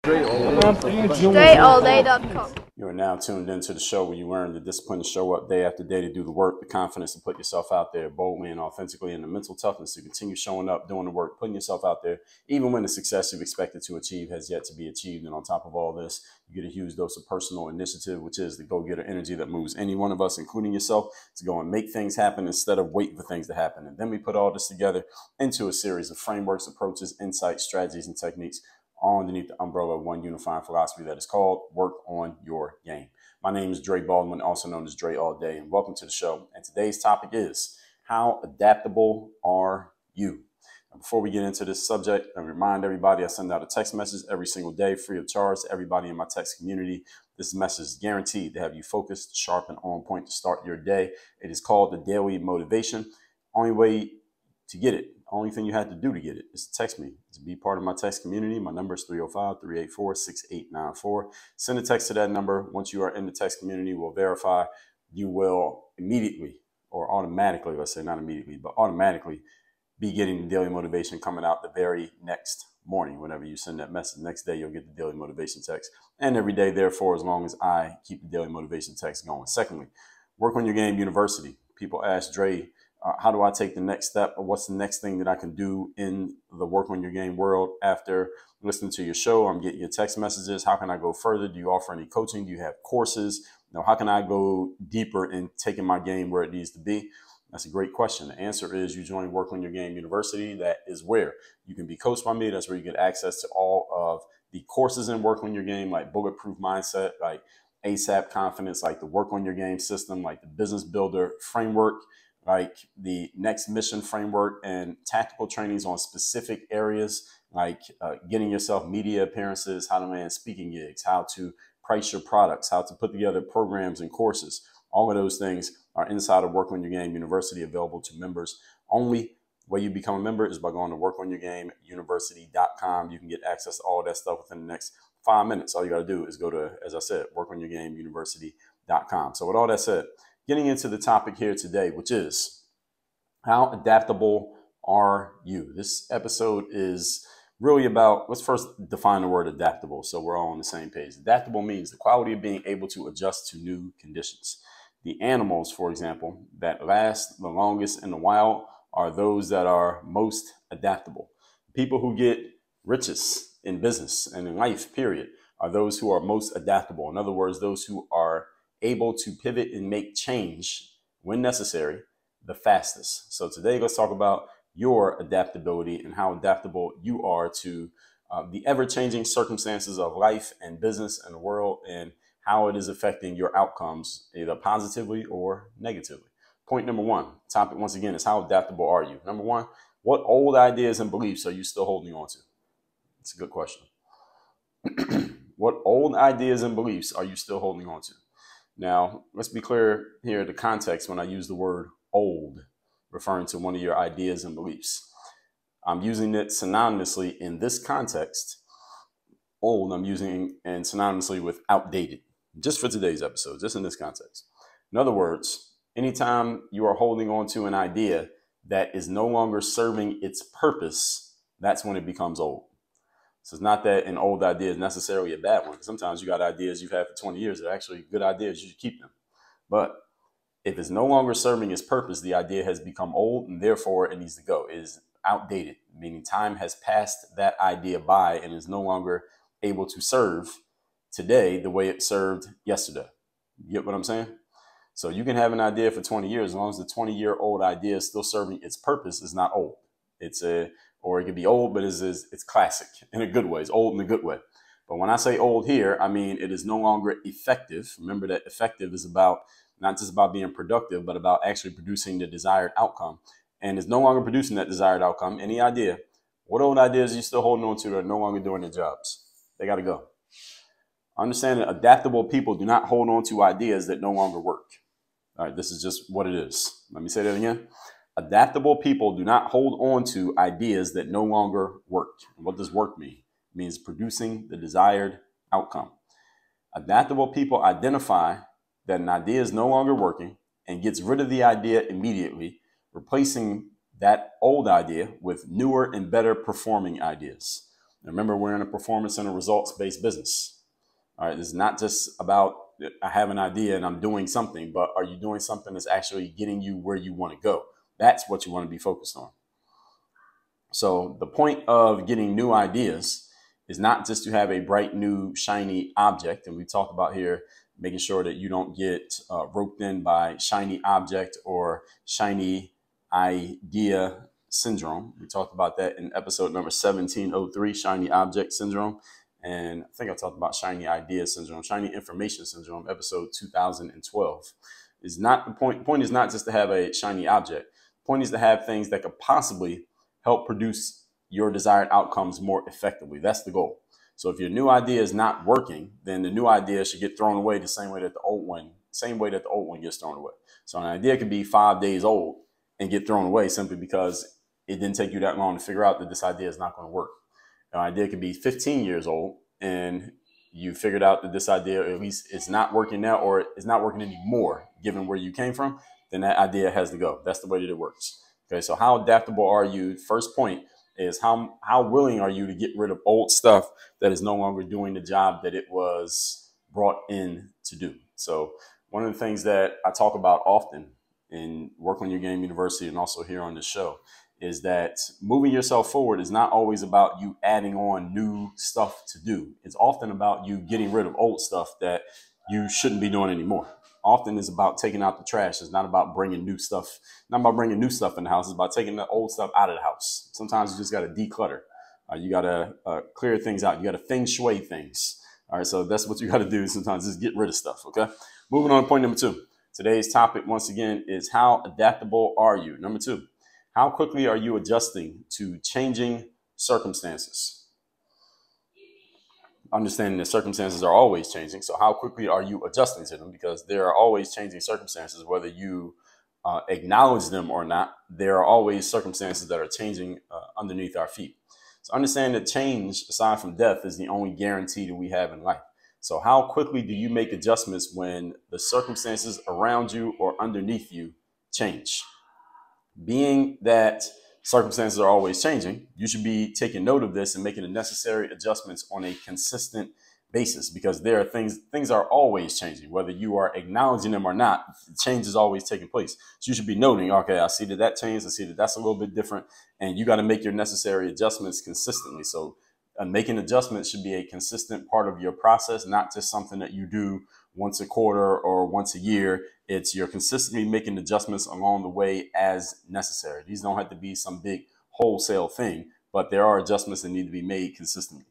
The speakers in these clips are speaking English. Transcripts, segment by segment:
StrayAllDay.com. You are now tuned into the show where you learn the discipline to show up day after day to do the work, the confidence to put yourself out there boldly and authentically, and the mental toughness to continue showing up, doing the work, putting yourself out there, even when the success you've expected to achieve has yet to be achieved. And on top of all this, you get a huge dose of personal initiative, which is the go-getter energy that moves any one of us, including yourself, to go and make things happen instead of waiting for things to happen. And then we put all this together into a series of frameworks, approaches, insights, strategies, and techniques all underneath the umbrella of one unifying philosophy that is called Work on Your Game. My name is Dre Baldwin, also known as Dre All Day, and welcome to the show. And today's topic is, how adaptable are you? And before we get into this subject, I remind everybody I send out a text message every single day free of charge to everybody in my text community. This message is guaranteed to have you focused, sharp, and on point to start your day. It is called the Daily Motivation. Only way to get it, only thing you had to do to get it is to text me, to be part of my text community. My number is 305-384-6894. Send a text to that number. Once you are in the text community, we'll verify. You will immediately or automatically, let's say not immediately, but automatically be getting the daily motivation coming out the very next morning. Whenever you send that message, next day you'll get the daily motivation text. And every day, therefore, as long as I keep the daily motivation text going. Secondly, Work on Your Game University. People ask Dre, how do I take the next step, or what's the next thing that I can do in the Work on Your Game world after listening to your show? I'm getting your text messages. How can I go further? Do you offer any coaching? Do you have courses? How can I go deeper in taking my game where it needs to be? That's a great question. The answer is you join Work on Your Game University. That is where you can be coached by me. That's where you get access to all of the courses in Work on Your Game, like Bulletproof Mindset, like ASAP Confidence, like the Work on Your Game system, like the Business Builder framework, like the Next Mission framework, and tactical trainings on specific areas like getting yourself media appearances, how to land speaking gigs, how to price your products, how to put together programs and courses. All of those things are inside of Work on Your Game University, available to members only. Way you become a member is by going to workonyourgameuniversity.com. You can get access to all that stuff within the next 5 minutes. All you got to do is go to, as I said, workonyourgameuniversity.com. So with all that said, getting into the topic here today, which is, how adaptable are you? This episode is really about, let's first define the word adaptable so we're all on the same page. Adaptable means the quality of being able to adjust to new conditions. The animals, for example, that last the longest in the wild are those that are most adaptable. People who get riches in business and in life, period, are those who are most adaptable. In other words, those who are able to pivot and make change when necessary the fastest. So today, let's talk about your adaptability and how adaptable you are to the ever-changing circumstances of life and business and the world, and how it is affecting your outcomes, either positively or negatively. Point number one, topic once again, is how adaptable are you? Number one, what old ideas and beliefs are you still holding on to? It's a good question. What old ideas and beliefs are you still holding on to? Now, let's be clear here, the context when I use the word old, referring to one of your ideas and beliefs. I'm using it synonymously in this context. Old, I'm using and synonymously with outdated, just for today's episode, just in this context. In other words, anytime you are holding on to an idea that is no longer serving its purpose, that's when it becomes old. So it's not that an old idea is necessarily a bad one. Sometimes you got ideas you've had for 20 years that are actually good ideas. You should keep them. But if it's no longer serving its purpose, the idea has become old, and therefore it needs to go. It is outdated, meaning time has passed that idea by and is no longer able to serve today the way it served yesterday. You get what I'm saying? So you can have an idea for 20 years, as long as the 20-year-old idea is still serving its purpose, it's not old. Or it could be old, but it's classic in a good way. It's old in a good way. But when I say old here, I mean it is no longer effective. Remember that effective is about not just about being productive, but about actually producing the desired outcome. And it's no longer producing that desired outcome. Any idea? What old ideas are you still holding on to that are no longer doing their jobs? They got to go. Understand that adaptable people do not hold on to ideas that no longer work. All right, this is just what it is. Let me say that again. Adaptable people do not hold on to ideas that no longer work. And what does work mean? It means producing the desired outcome. Adaptable people identify that an idea is no longer working and gets rid of the idea immediately, replacing that old idea with newer and better performing ideas. Remember, we're in a performance and a results-based business. All right, it's not just about I have an idea and I'm doing something, but are you doing something that's actually getting you where you want to go? That's what you want to be focused on. So the point of getting new ideas is not just to have a bright, new, shiny object. And we talked about here, making sure that you don't get roped in by shiny object or shiny idea syndrome. We talked about that in episode number 1703, shiny object syndrome. And I think I talked about shiny idea syndrome, shiny information syndrome, episode 2012. Is not the point. The point is not just to have a shiny object. The point is to have things that could possibly help produce your desired outcomes more effectively. That's the goal. So if your new idea is not working, then the new idea should get thrown away the same way that the old one gets thrown away. So an idea could be 5 days old and get thrown away simply because it didn't take you that long to figure out that this idea is not going to work. An idea could be 15 years old and you figured out that this idea, or at least it's not working now, or it's not working anymore, given where you came from, then that idea has to go. That's the way that it works. Okay, so how adaptable are you? First point is how willing are you to get rid of old stuff that is no longer doing the job that it was brought in to do. So one of the things that I talk about often in Work on Your Game University and also here on the show is that moving yourself forward is not always about you adding on new stuff to do. It's often about you getting rid of old stuff that you shouldn't be doing anymore. Often it's about taking out the trash. It's not about bringing new stuff, in the house. It's about taking the old stuff out of the house. Sometimes you just got to declutter. You got to clear things out. You got to feng shui things. All right, so that's what you got to do sometimes, is get rid of stuff, okay? Moving on to point number 2. Today's topic, once again, is how adaptable are you? Number 2, how quickly are you adjusting to changing circumstances? Understanding that circumstances are always changing. So how quickly are you adjusting to them? Because there are always changing circumstances, whether you acknowledge them or not. There are always circumstances that are changing underneath our feet. So understand that change, aside from death, is the only guarantee that we have in life. So how quickly do you make adjustments when the circumstances around you or underneath you change? Being that circumstances are always changing, you should be taking note of this and making the necessary adjustments on a consistent basis, because there are things are always changing, whether you are acknowledging them or not. Change is always taking place. So you should be noting, okay, I see that changed. I see that that's a little bit different. And you got to make your necessary adjustments consistently. So making adjustments should be a consistent part of your process, not just something that you do once a quarter or once a year. It's you're consistently making adjustments along the way as necessary. These don't have to be some big wholesale thing, but there are adjustments that need to be made consistently.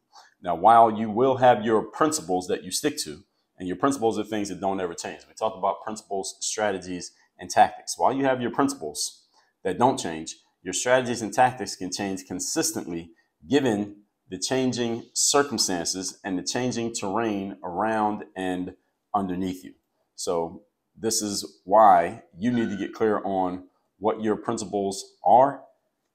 Now, while you will have your principles that you stick to, and your principles are things that don't ever change. We talked about principles, strategies, and tactics. While you have your principles that don't change, your strategies and tactics can change consistently given the changing circumstances and the changing terrain around and underneath you. So this is why you need to get clear on what your principles are.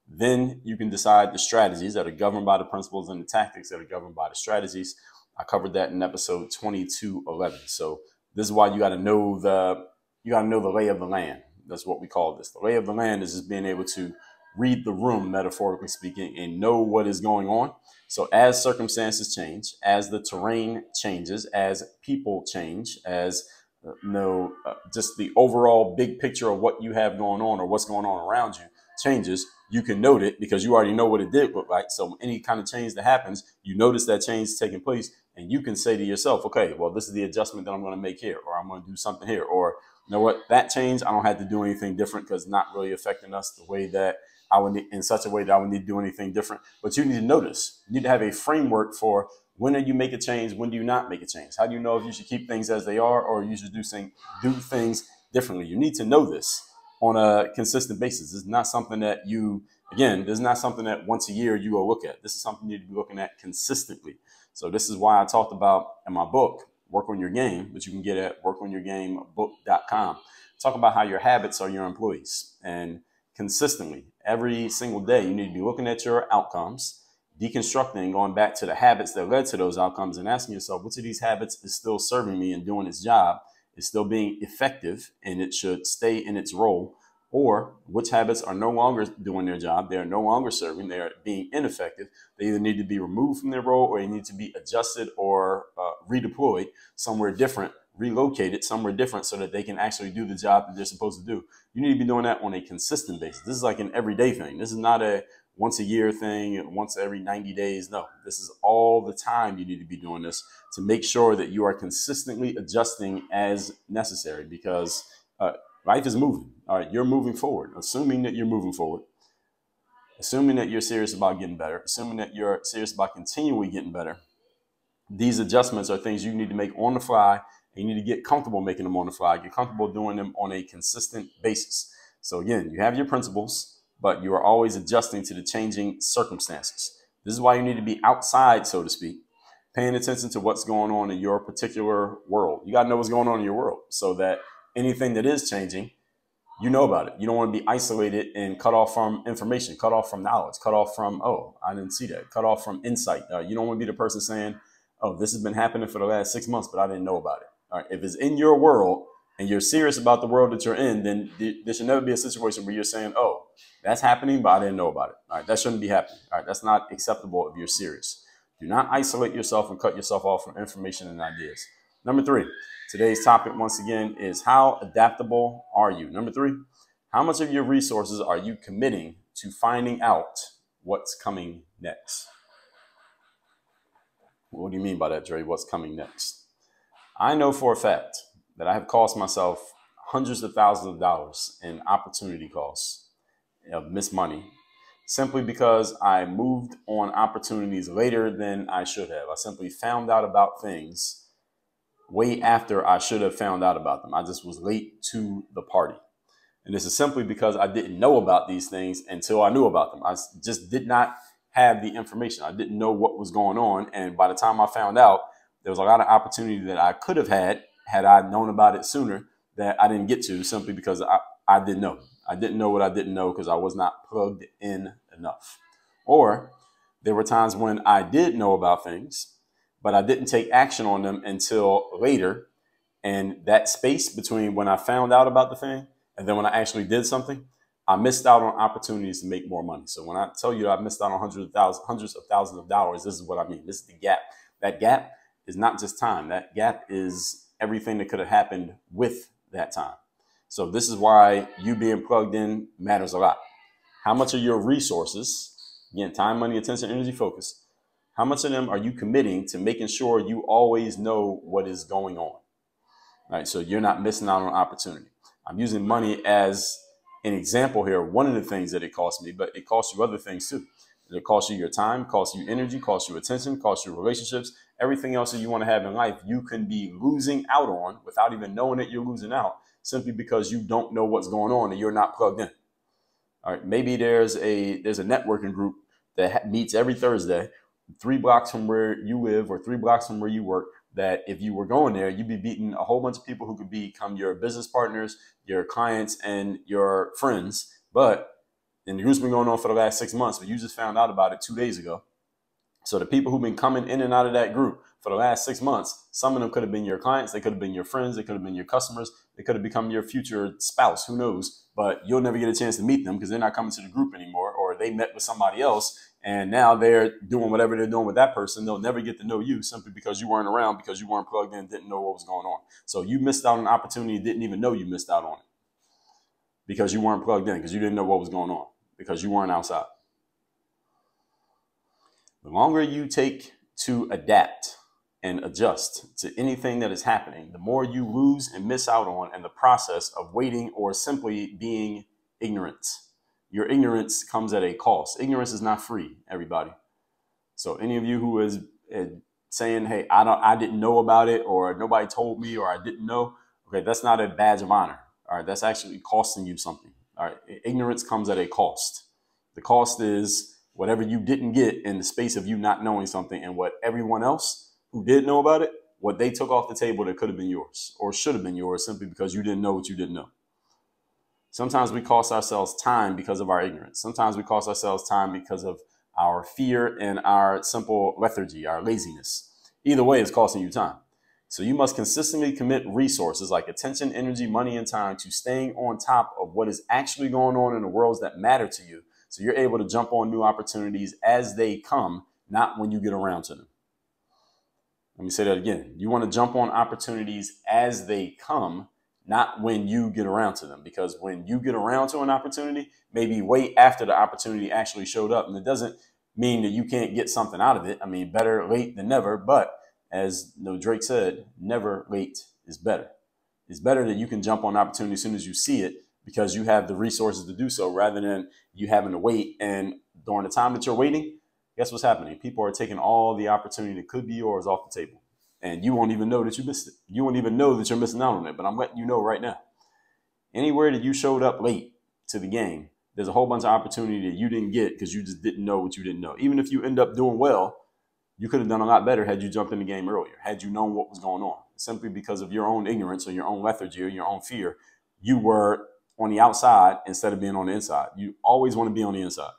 Then you can decide the strategies that are governed by the principles and the tactics that are governed by the strategies. I covered that in episode 2211. So this is why you got to know the lay of the land. That's what we call this. The lay of the land is just being able to read the room, metaphorically speaking, and know what is going on. So as circumstances change, as the terrain changes, as people change, as just the overall big picture of what you have going on or what's going on around you changes, you can note it because you already know what it did look like. So any kind of change that happens, you notice that change is taking place, and you can say to yourself, okay, well, this is the adjustment that I'm going to make here, or I'm going to do something here, or you know what, that change, I don't have to do anything different because it's not really affecting us the way that I would need, in such a way that I would need to do anything different. But you need to notice, you need to have a framework for when do you make a change, when do you not make a change? How do you know if you should keep things as they are or you should do things differently? You need to know this on a consistent basis. This is not something that this is not something that once a year you go look at. This is something you need to be looking at consistently. So this is why I talked about in my book, Work on Your Game, which you can get at workonyourgamebook.com. Talk about how your habits are your employees. And consistently, every single day, you need to be looking at your outcomes, deconstructing and going back to the habits that led to those outcomes and asking yourself, which of these habits is still serving me and doing its job, is still being effective, and it should stay in its role, or which habits are no longer doing their job. They are no longer serving. They are being ineffective. They either need to be removed from their role or they need to be adjusted or redeployed somewhere different, relocated somewhere different so that they can actually do the job that they're supposed to do. You need to be doing that on a consistent basis. This is like an everyday thing. This is not a once a year thing, once every 90 days. No, this is all the time. You need to be doing this to make sure that you are consistently adjusting as necessary, because life is moving. All right, you're moving forward. Assuming that you're moving forward, assuming that you're serious about getting better, assuming that you're serious about continually getting better, these adjustments are things you need to make on the fly, and you need to get comfortable making them on the fly. Get comfortable doing them on a consistent basis. So again, you have your principles, but you are always adjusting to the changing circumstances. This is why you need to be outside, so to speak, paying attention to what's going on in your particular world. You got to know what's going on in your world so that anything that is changing, you know about it. You don't want to be isolated and cut off from information, cut off from knowledge, cut off from, oh, I didn't see that, cut off from insight. You don't want to be the person saying, oh, this has been happening for the last 6 months, but I didn't know about it. All right. If it's in your world and you're serious about the world that you're in, then there should never be a situation where you're saying, oh, that's happening, but I didn't know about it. All right. That shouldn't be happening. All right. That's not acceptable if you're serious. Do not isolate yourself and cut yourself off from information and ideas. Number 3, today's topic, once again, is how adaptable are you? Number 3, how much of your resources are you committing to finding out what's coming next? What do you mean by that, Dre? What's coming next? I know for a fact that I have cost myself hundreds of thousands of dollars in opportunity costs of missed money simply because I moved on opportunities later than I should have. I simply found out about things way after I should have found out about them. I just was late to the party. And this is simply because I didn't know about these things until I knew about them. I just did not have the information. I didn't know what was going on. And by the time I found out, there was a lot of opportunity that I could have had I known about it sooner, that I didn't get to simply because I didn't know. I didn't know what I didn't know because I was not plugged in enough. Or there were times when I did know about things, but I didn't take action on them until later. And that space between when I found out about the thing and then when I actually did something, I missed out on opportunities to make more money. So when I tell you I missed out on hundreds of thousands of dollars, this is what I mean. This is the gap. That gap is not just time. That gap is everything that could have happened with that time. So this is why you being plugged in matters a lot. How much of your resources, again, time, money, attention, energy, focus, how much of them are you committing to making sure you always know what is going on? All right, so you're not missing out on opportunity. I'm using money as an example here. One of the things that it cost me, but it costs you other things too. It costs you your time, costs you energy, costs you attention, costs you relationships, everything else that you want to have in life. You can be losing out on without even knowing that you're losing out, simply because you don't know what's going on and you're not plugged in. All right, maybe there's a networking group that meets every Thursday, 3 blocks from where you live or 3 blocks from where you work, that if you were going there, you'd be beating a whole bunch of people who could become your business partners, your clients, and your friends. And the group's been going on for the last 6 months, but you just found out about it 2 days ago. So the people who've been coming in and out of that group for the last 6 months, some of them could have been your clients, they could have been your friends, they could have been your customers, they could have become your future spouse, who knows? But you'll never get a chance to meet them because they're not coming to the group anymore, or they met with somebody else and now they're doing whatever they're doing with that person. They'll never get to know you simply because you weren't around, because you weren't plugged in, didn't know what was going on. So you missed out on an opportunity, didn't even know you missed out on it because you weren't plugged in, because you didn't know what was going on, because you weren't outside. The longer you take to adapt and adjust to anything that is happening, the more you lose and miss out on in the process of waiting or simply being ignorant. Your ignorance comes at a cost. Ignorance is not free, everybody. So any of you who is saying, hey, I didn't know about it, or nobody told me, or I didn't know, okay, that's not a badge of honor. All right, that's actually costing you something. All right, ignorance comes at a cost. The cost is whatever you didn't get in the space of you not knowing something, and what everyone else who did know about it, what they took off the table that could have been yours or should have been yours simply because you didn't know what you didn't know. Sometimes we cost ourselves time because of our ignorance. Sometimes we cost ourselves time because of our fear and our simple lethargy, our laziness. Either way, it's costing you time. So you must consistently commit resources like attention, energy, money, and time to staying on top of what is actually going on in the worlds that matter to you. So you're able to jump on new opportunities as they come, not when you get around to them. Let me say that again. You want to jump on opportunities as they come, not when you get around to them. Because when you get around to an opportunity, maybe wait after the opportunity actually showed up. And it doesn't mean that you can't get something out of it. I mean, better late than never. But as Drake said, never late is better. It's better that you can jump on opportunity as soon as you see it because you have the resources to do so rather than you having to wait. And during the time that you're waiting, guess what's happening? People are taking all the opportunity that could be yours off the table. And you won't even know that you missed it. You won't even know that you're missing out on it. But I'm letting you know right now. Anywhere that you showed up late to the game, there's a whole bunch of opportunity that you didn't get because you just didn't know what you didn't know. Even if you end up doing well, you could have done a lot better had you jumped in the game earlier, had you known what was going on. Simply because of your own ignorance or your own lethargy or your own fear, you were on the outside instead of being on the inside. You always want to be on the inside.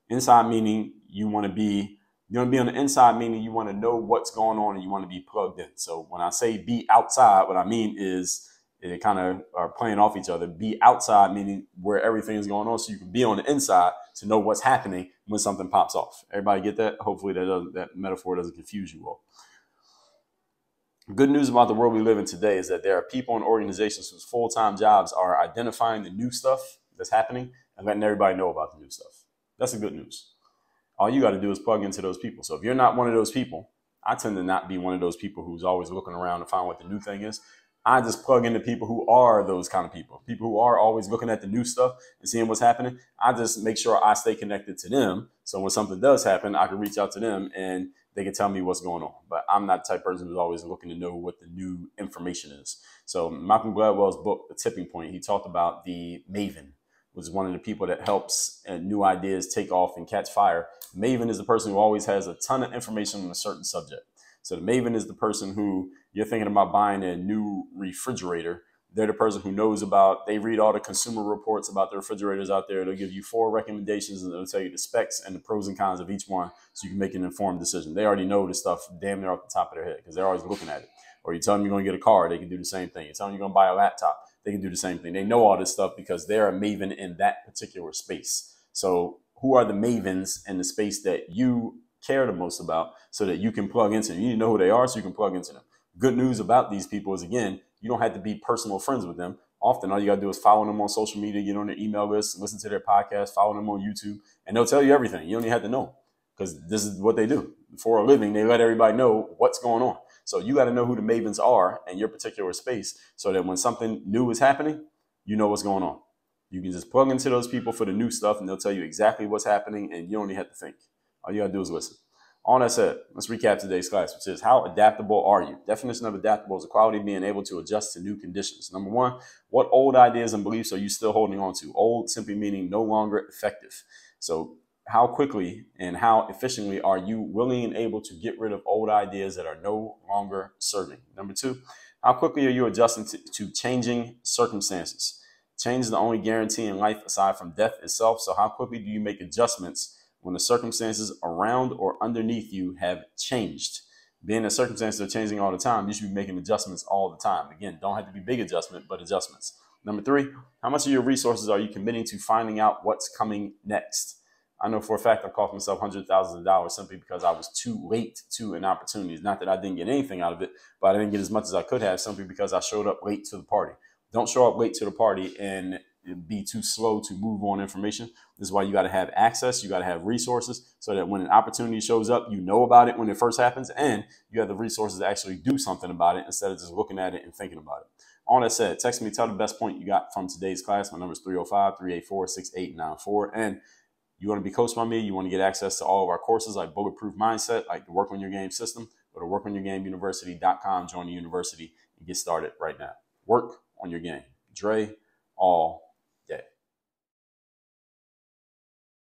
Inside meaning you want to be on the inside, meaning you want to know what's going on and you want to be plugged in. So when I say be outside, what I mean is it kind of are playing off each other. Be outside, meaning where everything is going on, so you can be on the inside to know what's happening when something pops off. Everybody get that? Hopefully that metaphor doesn't confuse you all. Good news about the world we live in today is that there are people and organizations whose full-time jobs are identifying the new stuff that's happening and letting everybody know about the new stuff. That's the good news. All you got to do is plug into those people. So if you're not one of those people, I tend to not be one of those people who's always looking around to find what the new thing is. I just plug into people who are those kind of people who are always looking at the new stuff and seeing what's happening. I just make sure I stay connected to them. So when something does happen, I can reach out to them and they can tell me what's going on. But I'm not the type of person who's always looking to know what the new information is. So Malcolm Gladwell's book, The Tipping Point, he talked about the Maven, which is one of the people that helps new ideas take off and catch fire. Maven is the person who always has a ton of information on a certain subject. So the Maven is the person who you're thinking about buying a new refrigerator. They're the person who knows about, they read all the consumer reports about the refrigerators out there. They'll give you 4 recommendations and they'll tell you the specs and the pros and cons of each one so you can make an informed decision. They already know this stuff damn near off the top of their head because they're always looking at it. Or you tell them you're going to get a car, they can do the same thing. You tell them you're going to buy a laptop, they can do the same thing. They know all this stuff because they're a Maven in that particular space. So who are the Mavens in the space that you care the most about so that you can plug into them? You need to know who they are so you can plug into them. Good news about these people is, again, you don't have to be personal friends with them. Often all you got to do is follow them on social media, get on their email list, listen to their podcast, follow them on YouTube, and they'll tell you everything. You don't even have to know because this is what they do. For a living, they let everybody know what's going on. So you got to know who the Mavens are in your particular space so that when something new is happening, you know what's going on. You can just plug into those people for the new stuff and they'll tell you exactly what's happening and you don't even have to think. All you got to do is listen. All that said, let's recap today's class, which is how adaptable are you? Definition of adaptable is the quality of being able to adjust to new conditions. Number 1, what old ideas and beliefs are you still holding on to? Old simply meaning no longer effective. So how quickly and how efficiently are you willing and able to get rid of old ideas that are no longer serving? Number 2, how quickly are you adjusting to changing circumstances? Change is the only guarantee in life aside from death itself. So how quickly do you make adjustments when the circumstances around or underneath you have changed? Being that circumstances are changing all the time, you should be making adjustments all the time. Again, don't have to be big adjustment, but adjustments. Number 3, how much of your resources are you committing to finding out what's coming next? I know for a fact I cost myself hundreds of thousands of dollars simply because I was too late to an opportunity. It's not that I didn't get anything out of it, but I didn't get as much as I could have simply because I showed up late to the party. Don't show up late to the party and be too slow to move on information. This is why you got to have access. You got to have resources so that when an opportunity shows up, you know about it when it first happens and you have the resources to actually do something about it instead of just looking at it and thinking about it. All that said, text me, tell the best point you got from today's class. My number is 305-384-6894. And you want to be coached by me, you want to get access to all of our courses like Bulletproof Mindset, like the Work on Your Game system, go to workonyourgameuniversity.com, join the university, and get started right now. Work on your game. Dre, all